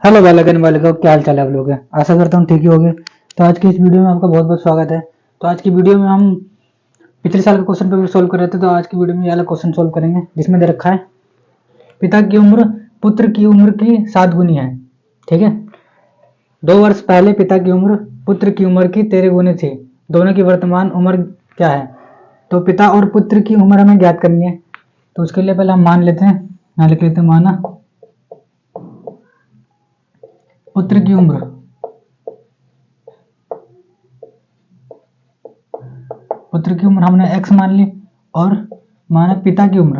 Hello बालकन बालिका, क्या हाल चाल है आप लोग के। आशा करता हूँ ठीक ही होंगे। तो आज की इस वीडियो में आपका बहुत बहुत स्वागत है। तो आज की वीडियो में हम पिछले साल का क्वेश्चन पेपर सोल्व कर रहे थे। तो आज की वीडियो में ये वाला क्वेश्चन सोल्व करेंगे जिसमें दे रखा है पिता की उम्र पुत्र की उम्र की 7 गुनी है। ठीक है। 2 वर्ष पहले पिता की उम्र पुत्र की उम्र की 13 गुनी थी। दोनों की वर्तमान उम्र क्या है। तो पिता और पुत्र की उम्र हमें ज्ञात करनी है। तो उसके लिए पहले हम मान लेते हैं, यहाँ लिख लेते हैं माना पुत्र की उम्र हमने x मान ली और माना पिता की उम्र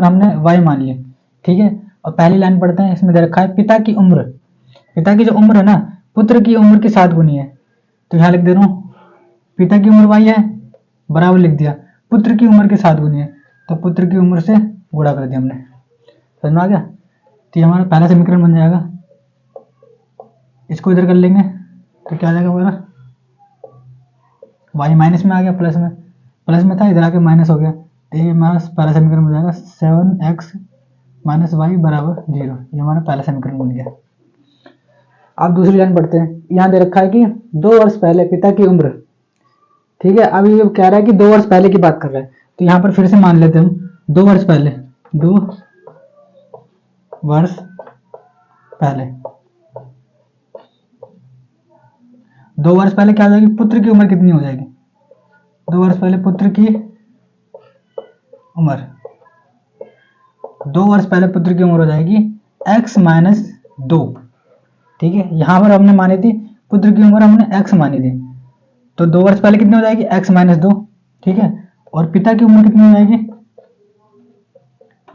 हमने y मान ली। ठीक है। और पहली लाइन पढ़ते हैं। इसमें दे रखा है पिता की जो उम्र है ना, पुत्र की उम्र की 7 गुनी है। तो यहाँ लिख दे रहा हूँ पिता की उम्र y है, बराबर लिख दिया पुत्र की उम्र की 7 गुनी है। तो पुत्र की उम्र से गुणा कर दिया हमने। समझ में आ गया। तो ये हमारा पहला समीकरण बन जाएगा। इसको इधर कर लेंगे तो क्या आ जाएगा हमारा, y माइनस में आ गया, प्लस में था, इधर आके माइनस हो गया। तो ये हमारा पहला समीकरण हो जाएगा 7x माइनस वाई बराबर 0। ये हमारा पहला समीकरण बन गया। अब दूसरी लाइन पढ़ते हैं। यहाँ दे रखा है कि 2 वर्ष पहले पिता की उम्र। ठीक है। अब ये कह रहा है कि 2 वर्ष पहले की बात कर रहा है। तो यहाँ पर फिर से मान लेते हैं हम 2 वर्ष पहले 2 वर्ष पहले क्या हो जाएगी, पुत्र की उम्र कितनी हो जाएगी। 2 वर्ष पहले पुत्र की उम्र 2 वर्ष पहले पुत्र की उम्र हो जाएगी x माइनस 2। ठीक है। यहां पर हमने मानी थी पुत्र की उम्र, हमने x मानी थी। तो 2 वर्ष पहले कितनी हो जाएगी, x माइनस 2। ठीक है। और पिता की उम्र कितनी हो जाएगी,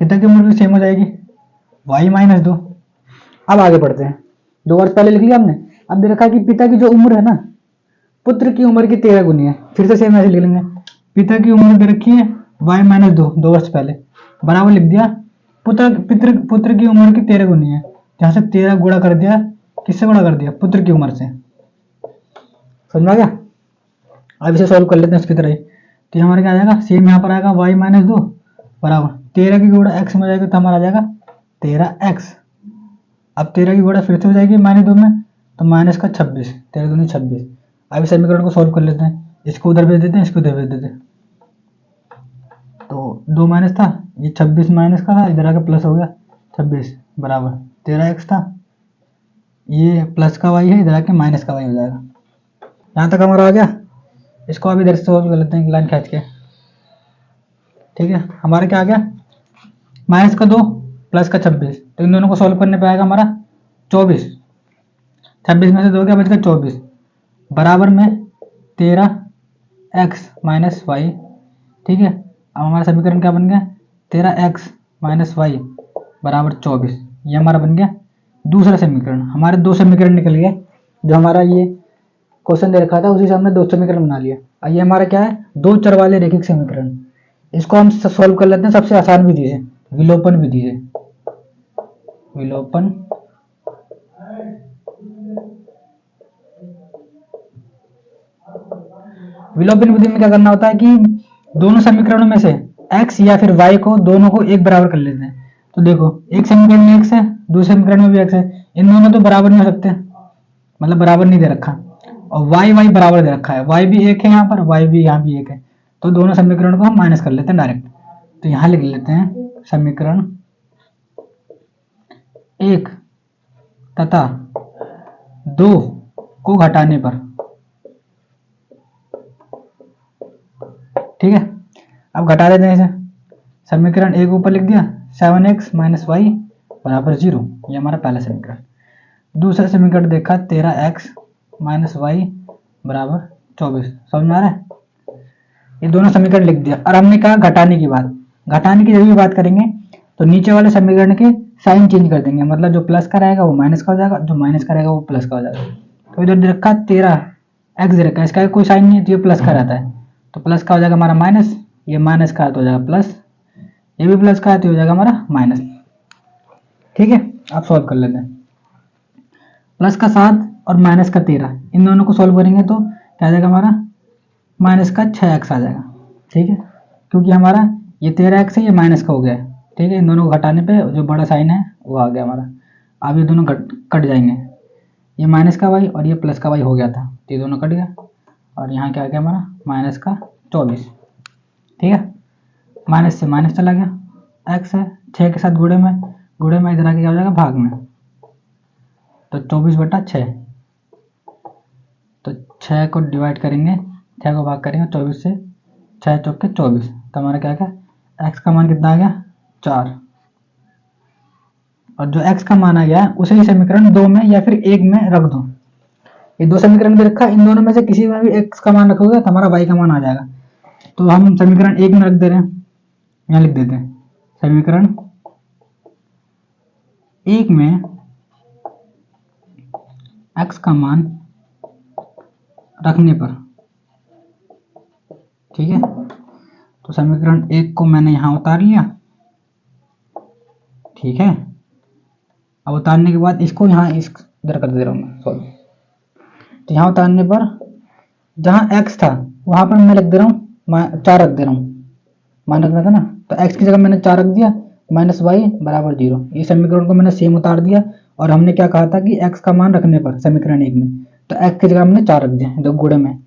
पिता की उम्र भी सेम हो जाएगी y माइनस 2। अब आगे बढ़ते हैं। 2 वर्ष पहले लिख लिया हमने। अब दे रखा है कि पिता की जो उम्र है ना, पुत्र की उम्र की 13 गुनी है। फिर से सेम ऐसे लिख लेंगे, पिता की उम्र दे रखी है y माइनस 2 वर्ष पहले, बराबर लिख दिया पुत्र की उम्र की 13 गुनी है। यहाँ से 13 गुणा कर दिया, किससे गुणा कर दिया, पुत्र की उम्र से। समझ में आ गया। अब इसे सॉल्व कर लेते हैं इसकी तरह ही। तो हमारा क्या आ जाएगा, सेम यहाँ पर आएगा y माइनस 2 बराबर 13 की गुणा x में हो जाएगा। तो हमारा आ जाएगा 13x। अब 13 की गुणा फिर से हो जाएगी माइनस 2 में, तो माइनस का 26, 13 दूनी 26। अब इस समीकरण को सॉल्व कर लेते हैं। इसको उधर भेज देते हैं, इसको उधर भेज देते हैं। तो 2 माइनस था, ये 26 माइनस का था, इधर आके प्लस हो गया 26 बराबर 13x था। ये प्लस का y है, इधर आके माइनस का y हो जाएगा। यहाँ तक हमारा आ गया। इसको अभी इधर से सॉल्व कर लेते हैं, लाइन खींच के। ठीक है। हमारा क्या आ गया, माइनस का 2 प्लस का 26। तो इन दोनों को सॉल्व करने पे आएगा हमारा 24। 26 में से 2 क्या बच गया, 24 बराबर में 13x माइनस वाई। ठीक है। अब हमारा समीकरण क्या बन गया, 13x माइनस वाई बराबर 24। ये हमारा बन गया दूसरा समीकरण। हमारे 2 समीकरण निकल गए। जो हमारा ये क्वेश्चन दे रखा था उसी से हमने 2 समीकरण बना लिया। और ये हमारा क्या है, 2 चर वाले रेखिक समीकरण। इसको हम सॉल्व कर लेते हैं सबसे आसान विधि से, विलोपन विधि से। विलोपन विधि में क्या करना होता है कि दोनों समीकरणों में से x या फिर y को दोनों को एक बराबर कर लेते हैं। तो देखो, एक समीकरण में x है, दूसरे समीकरण में भी x है। इन दोनों तो बराबर नहीं हो सकते, मतलब बराबर नहीं दे रखा। और y बराबर दे रखा है, y भी 1 है यहाँ पर, y भी यहाँ भी 1 है। तो दोनों समीकरणों को हम माइनस कर लेते हैं डायरेक्ट। तो यहाँ लिख लेते हैं समीकरण 1 तथा 2 को घटाने पर। ठीक है। अब घटा देते हैं इसे। समीकरण 1 ऊपर लिख दिया 7x माइनस वाई बराबर 0। ये हमारा पहला समीकरण। दूसरा समीकरण देखा 13x माइनस वाई बराबर 24। समझ में आ रहा है। ये दोनों समीकरण लिख दिया। और हमने कहा घटाने की बात, घटाने की जब भी बात करेंगे तो नीचे वाले समीकरण के साइन चेंज कर देंगे। मतलब जो प्लस का रहेगा वो माइनस का हो जाएगा, जो माइनस का रहेगा वो प्लस का हो जाएगा। तो इधर दे रखा 13x दे रखा है, इसका कोई साइन नहीं है तो ये प्लस का रहता है। तो प्लस का हो जाएगा हमारा माइनस, ये माइनस का तो हो जाएगा प्लस, ये भी प्लस का है तो हो जाएगा हमारा माइनस। ठीक है। आप सॉल्व कर लेते हैं। प्लस का 7 और माइनस का 13, इन दोनों को सॉल्व करेंगे तो क्या आ जाएगा हमारा, माइनस का 6x आ जाएगा। ठीक है। क्योंकि हमारा ये 13x है, ये माइनस का हो गया है। ठीक है, इन दोनों को घटाने पे जो बड़ा साइन है वो आ गया हमारा। अब ये दोनों कट जाएंगे, ये माइनस का वाई और ये प्लस का वाई हो गया था, तो ये दोनों कट गया और यहाँ क्या आ गया हमारा माइनस का 24। ठीक है, माइनस से माइनस चला गया, एक्स है 6 के साथ गुणे में इधर आके क्या हो जाएगा भाग में, तो 24/6। तो 6 को डिवाइड करेंगे, 6 को भाग करेंगे 24 से, 6 चौके 24, तो हमारा क्या गया एक्स का मान कितना आ गया 4। और जो x का मान आ गया उसे ही समीकरण 2 में या फिर 1 में रख दो। ये दो समीकरण भी रखा, इन दोनों में से किसी में भी x का मान रखोगे तो हमारा y का मान आ जाएगा। तो हम समीकरण 1 में रख दे रहे हैं, यहाँ लिख देते हैं समीकरण 1 में x का मान रखने पर। ठीक है, तो समीकरण 1 को मैंने यहाँ उतार लिया। ठीक है, अब उतारने के बाद इसको यहाँ इधर कर दे रहा हूँ मैं, सॉरी। तो यहाँ उतारने पर जहाँ x था वहाँ पर मैं लिख दे रहा हूँ 4 रख दे रहा हूँ, मान रखना था ना, तो x की जगह मैंने 4 रख दिया, माइनस वाई बराबर 0। ये समीकरण को मैंने सेम उतार दिया और हमने क्या कहा था कि x का मान रखने पर समीकरण 1 में, तो x की जगह मैंने 4 रख दिया दो गुणे में।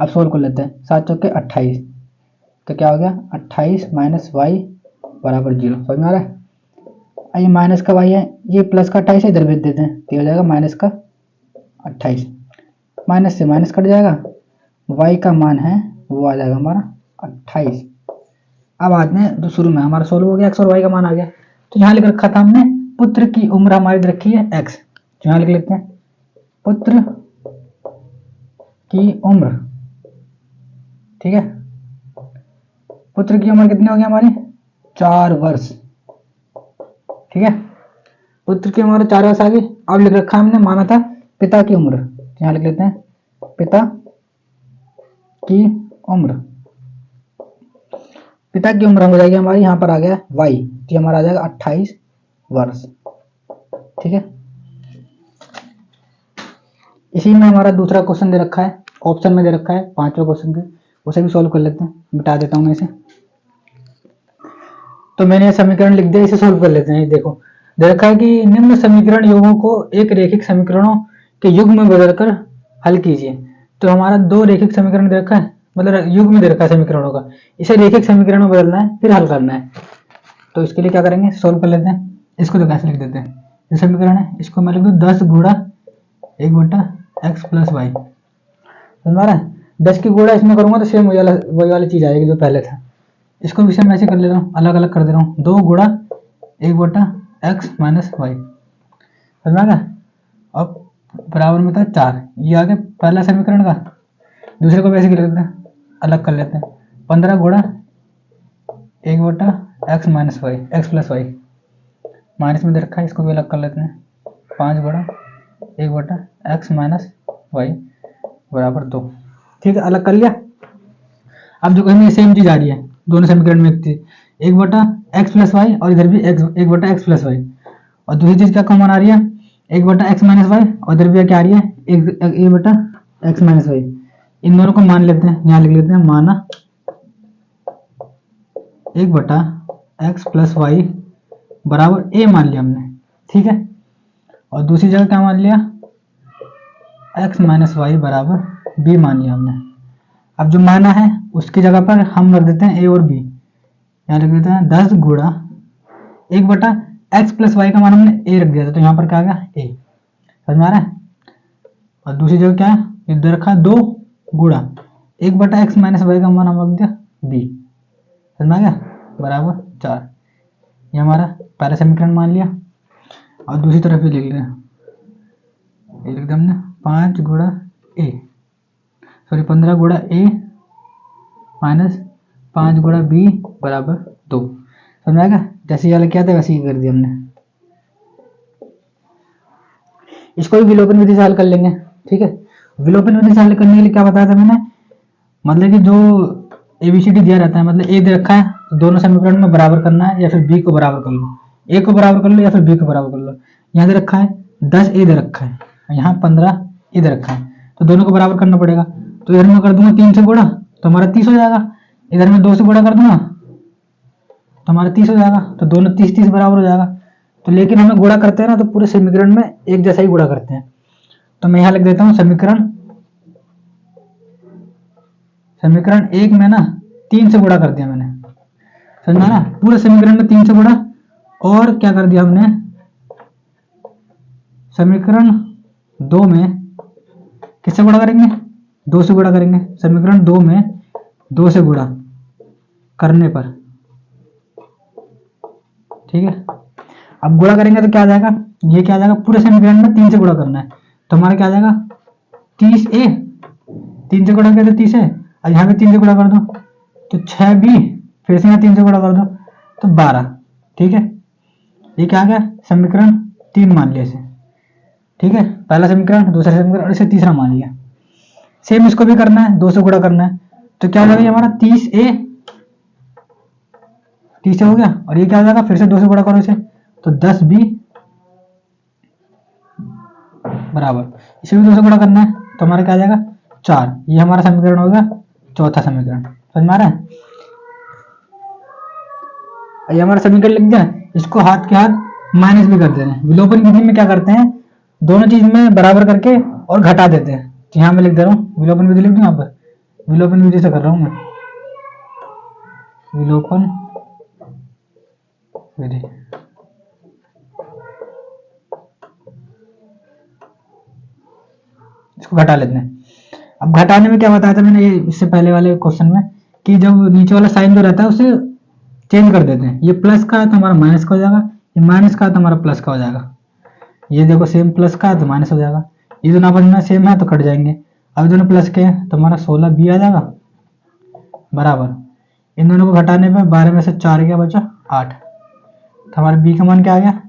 अब सोल्व कर लेते हैं, 7 चौके 28, तो क्या हो गया 28 माइनस वाई बराबर 0। समझ में आ रहा है? ये माइनस का वाई है, ये प्लस का 28 इधर भेज देते हैं, तो हो जाएगा माइनस का 28, माइनस से माइनस कट जाएगा, वाई का मान है वो आ जाएगा हमारा 28। अब आते हैं जो शुरू में हमारा सोल्व हो गया, एक्स और वाई का मान आ गया। तो यहाँ लिख रखा था हमने पुत्र की उम्र हमारी रखी है एक्स, तो यहाँ लिख लेते हैं पुत्र की उम्र। ठीक है, पुत्र की उम्र कितनी होगी हमारी 4 वर्ष। ठीक है, पुत्र की उम्र 4 वर्ष आ गई। अब लिख रखा हमने माना था पिता की उम्र, यहाँ लिख लेते हैं पिता की उम्र। पिता की उम्र हो जाएगी हमारी, यहाँ पर आ गया y, तो हमारा आ जाएगा 28 वर्ष। ठीक है, इसी में हमारा दूसरा क्वेश्चन दे रखा है, ऑप्शन में दे रखा है 5वां क्वेश्चन के, उसे भी सॉल्व कर लेते हैं। मिटा देता हूँ मैं इसे, तो मैंने समीकरण लिख दिया, इसे सॉल्व कर लेते हैं। ये देखो दे रखा है कि निम्न समीकरण युगों को एक रेखिक समीकरणों के युग में बदलकर हल कीजिए। तो हमारा 2 रेखिक समीकरण दे रखा है, मतलब युग में दे रखा है समीकरणों का, इसे रेखिक समीकरण में बदलना है फिर हल करना है। तो इसके लिए क्या करेंगे, सॉल्व कर लेते हैं। इसको तो कैसे लिख देते हैं, ये समीकरण है, इसको मैं लिख दूँ 10 गुणा 1/x + y। समझ में आ रहा है? 10 की गुणा इसमें करूंगा तो सेम वही वाली चीज आएगी जो पहले था। इसको भी सेम ऐसे कर ले रहा हूँ, अलग अलग कर दे रहा हूँ, 2 गुणा 1/x - y। समझ में आ गया? अब बराबर में था 4, ये आ गया पहला समीकरण का। दूसरे को वैसे कर लेते हैं, अलग कर लेते हैं, 15 गुणा 1/x - y, x + y। Minus में दे रखा है, इसको भी अलग कर लेते हैं, 5 गुणा 1/x - y बराबर 2। ठीक है, अलग कर लिया। अब जो कहीं सेम चीज आ रही है दोनों समीकरण में, 1/x + y और इधर भी 1/x + y, और दूसरी चीज क्या कॉमन आ रही है 1/x - y, और इधर भी क्या आ रही है 1/x - y। इन दोनों को मान लेते हैं, यहाँ लिख लेते हैं माना 1/x + y बराबर a मान लिया हमने। ठीक है, और दूसरी जगह क्या मान लिया x - y बराबर b मान लिया हमने। अब जो माना है उसकी जगह पर हम रख देते हैं a और b, यहाँ लिख देते हैं 10 गुणा 1/x + y का मान हमने a रख दिया था, तो यहाँ पर क्या आ गया a। समझ में आ रहा है? और दूसरी जगह क्या है, इधर रखा 2 गुणा 1/x - y का मान हम रख दिया b। समझ में आ गया, बराबर 4। ये हमारा पहला समीकरण मान लिया। और दूसरी तरफ भी लिख लिया, ये लिख दिया हमने 5 गुणा a, सॉरी 15 गुणा a माइनस 5 गुणा b बराबर 2। समझ में आएगा? जैसे वाला क्या था वैसे ही कर दिया हमने। इसको भी विलोपन विधि से हल कर लेंगे। ठीक है, विलोपन विधि से हल करने के लिए क्या बताया था मैंने, मतलब कि जो ABCD दिया रहता है, मतलब a दे रखा है तो दोनों समीकरण में बराबर करना है, या फिर b को बराबर कर लो, a को बराबर कर लो या फिर b को बराबर कर लो। यहाँ दे रखा है 10 a दे रखा है, यहाँ 15 a दे रखा है, तो दोनों को बराबर करना पड़ेगा। तो इधर में कर दूंगा 3 से गुणा तो हमारा 30 हो जाएगा, इधर में 2 से गुणा कर दूंगा तो हमारा 30 हो जाएगा, तो दोनों 30 बराबर हो जाएगा। तो लेकिन हमें गुणा करते हैं ना, तो पूरे समीकरण में एक जैसा ही गुणा करते हैं। तो मैं यहाँ लिख देता हूँ समीकरण 1 में ना 3 से गुणा कर दिया मैंने, समझा ना, पूरे समीकरण में 3 से गुणा। और क्या कर दिया हमने, समीकरण 2 में किससे गुणा करेंगे, 2 से गुणा करेंगे। समीकरण 2 में 2 से गुणा करने पर, ठीक है। अब गुणा करेंगे तो क्या आ जाएगा, ये क्या आ जाएगा, पूरे समीकरण में 3 से गुणा करना है, तो हमारा क्या आ जाएगा 30a, 3 से गुणा किया तो 30 है, और यहाँ पे 3 से गुणा कर दो तो 6b, फिर से यहाँ 3 से गुणा कर दो तो 12, ठीक है। ये क्या आ गया, समीकरण 3 मान लिया इसे, ठीक है। पहला समीकरण, दूसरा समीकरण और इसे तीसरा मान लिया। सेम इसको भी करना है, 2 से गुणा करना है, तो क्या हो जाएगा हमारा 30a, 30 हो गया, और ये क्या हो जाएगा, फिर से 2 से गुणा करो इसे, तो 10b बराबर, इसे भी 2 से गुणा करना है, तो हमारा क्या आ जाएगा 4। ये हमारा समीकरण होगा चौथा समीकरण, समझ में आ रहा है। ये हमारा समीकरण लिख दिया, इसको हाथ के हाथ माइनस भी कर देते हैं। विलोपन विधि में क्या करते हैं, दोनों चीज में बराबर करके और घटा देते हैं। तो यहाँ मैं लिख दे रहा हूँ, विलोपन विधि लिख दूँ यहाँ पर, विलोपन विधि से कर रहा हूँ मैं, विलोपन विधि। इसको घटा लेते हैं। अब घटाने में क्या बताया था मैंने, ये इससे पहले वाले क्वेश्चन में, कि जब नीचे वाला साइन जो रहता है उसे चेंज कर देते हैं। ये प्लस का है तो हमारा माइनस का हो जाएगा, ये माइनस का है तो हमारा प्लस का हो जाएगा। ये देखो सेम प्लस का है तो माइनस हो जाएगा, ये दोनों आपस में सेम है तो कट जाएंगे। अब दोनों प्लस के हैं तो हमारा 16b आ जाएगा बराबर, इन दोनों को घटाने पे 12 में से 4 क्या बचा 8, तो हमारा b का मान क्या आ गया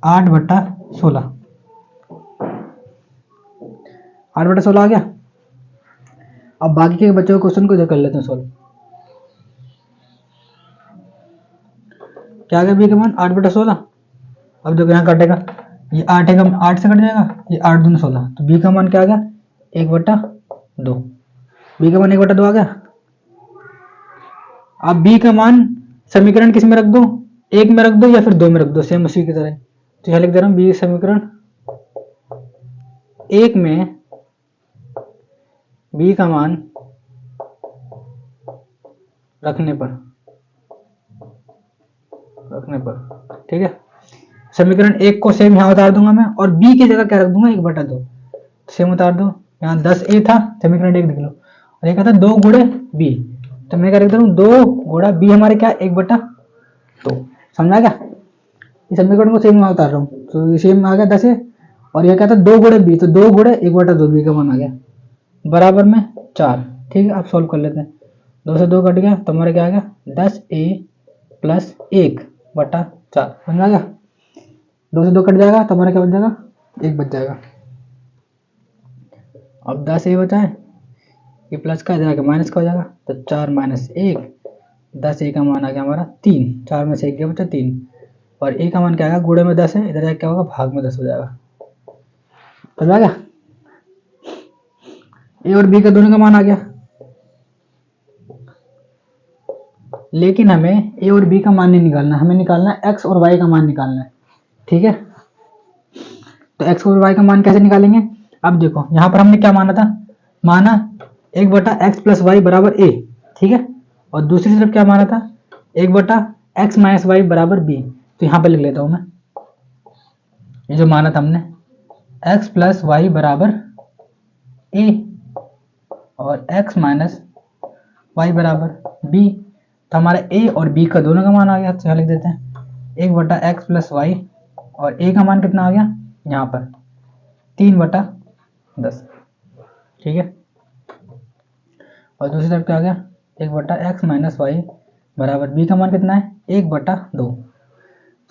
8/16, 8/16 आ गया। अब बाकी के बच्चों के क्वेश्चन को कर लेते हैं सोल्व। क्या आ गया b का मान 8/16। अब देखो यहाँ कटेगा, ये 8 है, 8 से कट जाएगा, ये 8 दूनी 16, तो b का मान क्या आ गया 1/2, b का मान 1/2 आ गया। अब b का मान समीकरण किस में रख दो, 1 में रख दो या फिर 2 में रख दो, सेम उसी की तरह। तो यहाँ लिख दे रहा हूँ b समीकरण 1 में b का मान रखने पर, ठीक है। समीकरण 1 को सेम यहाँ उतार दूंगा मैं, और b की जगह क्या रख दूंगा 1/2, सेम उतार दो। यहाँ 10a था, समीकरण 1 लिख लो, और एक आता 2 गुणे b, तो मैं क्या लिख दे रहा हूँ 2 गुणा b हमारे क्या 1/2, समझा क्या। इस समीकरण को सेम यहाँ उतार रहा हूँ, तो ये सेम आ गया 10a, और यह क्या था 2 गुणे b, तो 2 गुणे 1/2 b का मान आ गया बराबर में 4, ठीक है। आप सॉल्व कर लेते हैं, 2 से 2 कट गया तो हमारा क्या आ गया 10a प्लस 1/4, समझ आ गया। 2 से 2 कट जाएगा तो हमारा क्या बच जाएगा 1 बच जाएगा। अब 10a बचा है, ये प्लस का जाएगा माइनस का हो जाएगा, तो 4 माइनस 1, 10a का मान आ गया हमारा 3, 4 में से 1 गया बचा 3, और a का मान क्या आएगा गुणे में 10 है, इधर जाके क्या होगा भाग में 10 हो जाएगा, समझ आ गया। a और b का दोनों का मान आ गया, लेकिन हमें a और b का मान नहीं निकालना, हमें निकालना है x और y का मान निकालना है, ठीक है। तो x और y का मान कैसे निकालेंगे, अब देखो यहाँ पर हमने क्या माना था, माना 1/x प्लस वाई बराबर a, ठीक है, और दूसरी तरफ क्या माना था 1/x माइनस वाई बराबर b। तो यहाँ पर लिख लेता हूँ मैं, ये जो माना था हमने x प्लस वाई बराबर a और x माइनस वाई बराबर b, तो हमारा a और b का दोनों का मान आ गया। तो यहाँ लिख देते हैं 1/x प्लस वाई, और a का मान कितना आ गया यहाँ पर 3/10, ठीक है, और दूसरी तरफ क्या आ गया 1/x माइनस वाई बराबर b का मान कितना है 1/2,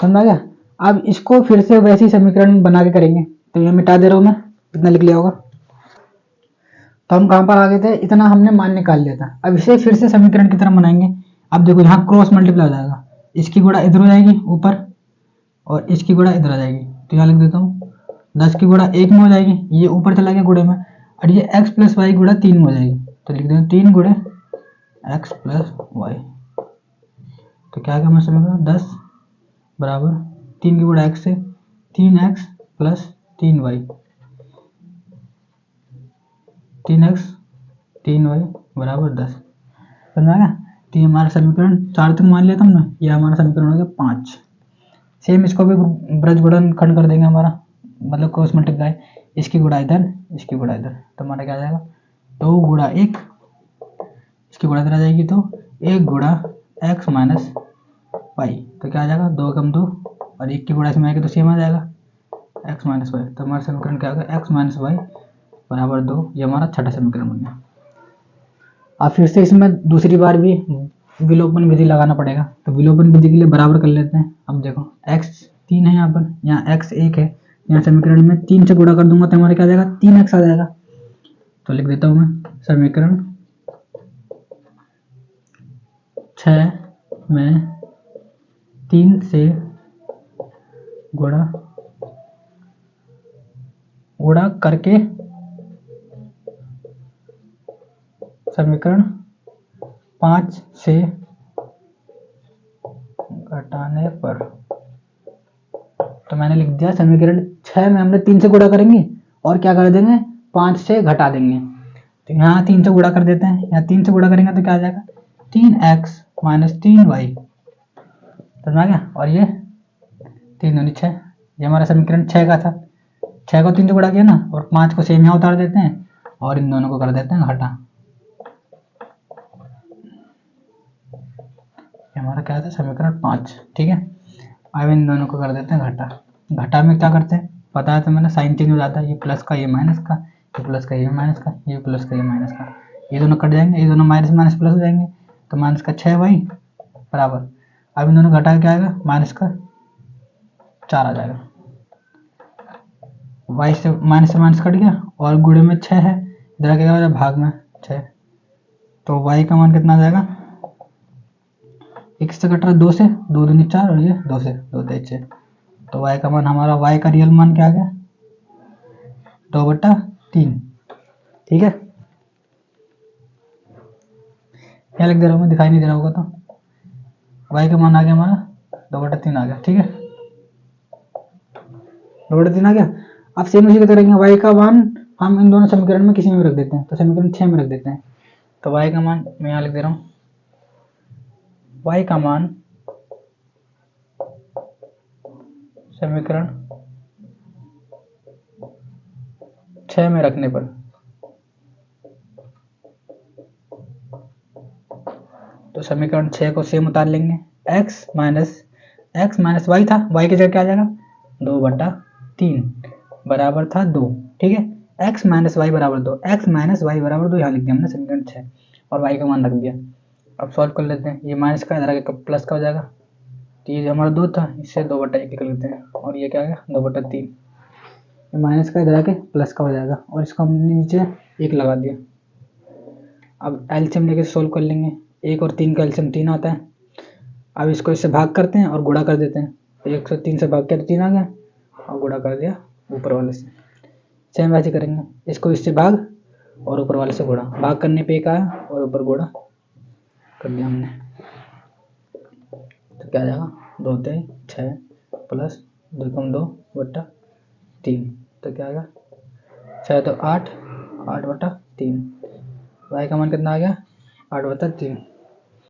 समझ आ गया। अब इसको फिर से वैसे ही समीकरण बना के करेंगे, तो ये मिटा दे रहा हूँ मैं, इतना लिख लिया होगा। तो हम कहाँ पर आ गए थे, इतना हमने मान निकाल लिया था। अब इसे फिर से समीकरण की तरह बनाएंगे। अब देखो यहाँ क्रॉस मल्टीप्लाई हो जाएगा, इसकी गुणा इधर हो जाएगी ऊपर, और इसकी गुणा इधर आ जाएगी। तो यहाँ लिख देता हूँ 10 की गुणा 1 में हो जाएगी, ये ऊपर चला गया गुणे में, और ये x प्लस वाई गुणा 3 में हो जाएगी। तो लिख देते 3 गुणे x प्लस वाई। तो क्या आएगा हमारा समीकरण 10 बराबर 3 की गुणा x से 3x plus 3y 3x 3y बराबर 10। समझ आ गया। तो ये हमारा समीकरण 4 तक मान लिया था हमने, ये हमारा समीकरण हो गया 5। सेम इसको भी ब्रज गुणन खंड कर देंगे हमारा, मतलब क्रॉस मल्टीप्लाई, इसकी गुणा इधर इसकी गुणा इधर, तो हमारा क्या आ जाएगा 2 गुणा 1, इसकी गुणा इधर आ जाएगी तो 1 गुणा x माइनस वाई, तो क्या आ जाएगा 2 कम 2 और 1 की गुणा इसमें आएगी तो सेम आ जाएगा x माइनस वाई। तो हमारा समीकरण क्या होगा x माइनस वाई बराबर 2। ये हमारा छठा समीकरण बन गया। अब फिर से इसमें दूसरी बार भी विलोपन विधि लगाना पड़ेगा, तो विलोपन विधि के लिए बराबर कर लेते हैं। अब देखो x 3 है यहाँ पर, यहाँ x 1 है, यहाँ समीकरण में 3 से गुणा कर दूंगा तो हमारा क्या आ जाएगा 3x आ जाएगा। तो लिख देता हूँ मैं समीकरण 6 में 3 से गुणा करके समीकरण 5 से घटाने पर, तो मैंने लिख दिया समीकरण 6 में हमने 3 से गुणा करेंगे और क्या कर देंगे 5 से घटा देंगे। तो यहाँ 3 से गुणा कर देते हैं, यहाँ 3 से गुणा करेंगे तो क्या आ जाएगा 3x माइनस 3y, समझ आ गया। और ये 3 दूनी 6, ये हमारा समीकरण 6 का था। 6 को 3 से गुणा किया ना, और 5 को सेम यहाँ उतार देते हैं और इन दोनों को कर देते हैं घटा। हमारा क्या था समीकरण 5, ठीक है। अब इन दोनों को कर देते हैं घटा। घटा में क्या करते हैं पता है तो मैंने साइन चेंज हो जाता है, ये प्लस का ये माइनस का, ये प्लस का ये माइनस का, ये प्लस का ये माइनस का, ये दोनों कट जाएंगे, ये दोनों माइनस माइनस प्लस हो जाएंगे, तो माइनस का 6y बराबर, अब इन दोनों घटा क्या आएगा माइनस का 4 आ जाएगा। y से माइनस कट गया और गुणे में 6 है, इधर क्या होगा भाग में 6, तो y का मान कितना आ जाएगा, एक से कट रहा है 2 से, 2 दूनी 4 और ये 2 से 2 तेज 6, तो y का मान हमारा y का रियल मान क्या आ गया 2/3, ठीक है। क्या लिख दे रहा हूँ मैं, दिखाई नहीं दे रहा होगा तो y का मान आ गया हमारा 2/3 आ गया, ठीक है 2/3 आ गया। अब सेम उसी की तरह करेंगे, y का मान हम इन दोनों समीकरण में किसी में भी रख देते हैं, तो समीकरण 6 में रख देते हैं, तो y का मान मैं यहाँ लिख दे रहा हूँ, y का मान समीकरण 6 में रखने पर, तो समीकरण 6 को सेम उतार लेंगे, x माइनस वाई था, y की जगह क्या आ जाएगा 2/3 बराबर था 2, ठीक है। x माइनस वाई बराबर 2, x माइनस वाई बराबर 2 यहाँ लिख दिया हमने समीकरण 6 और y का मान रख दिया। अब सॉल्व कर लेते हैं, ये माइनस का इधर आगे प्लस का हो जाएगा, तो ये हमारा 2 था, इससे 2/1 निकल लेते हैं और ये क्या आ गया 2/3, माइनस का इधर आके प्लस का हो जाएगा और इसको हमने नीचे 1 लगा दिया। अब एलसीएम लेके सोल्व कर लेंगे, 1 और 3 का एलसीएम 3 आता है। अब इसको इससे भाग करते हैं और गुणा कर देते हैं, तो 1 से 3 से भाग किया तो 3 आ गया और गुणा कर दिया ऊपर वाले से। सेम वैसे करेंगे, इसको इससे भाग और ऊपर वाले से गुणा, भाग करने पे 1 आया और ऊपर गुणा कर दिया हमने, तो क्या आ जाएगा 2 3 6 प्लस 2 कम 2/3, तो क्या आएगा 6 तो 8 8/3, y का मान कितना आ गया 8/3।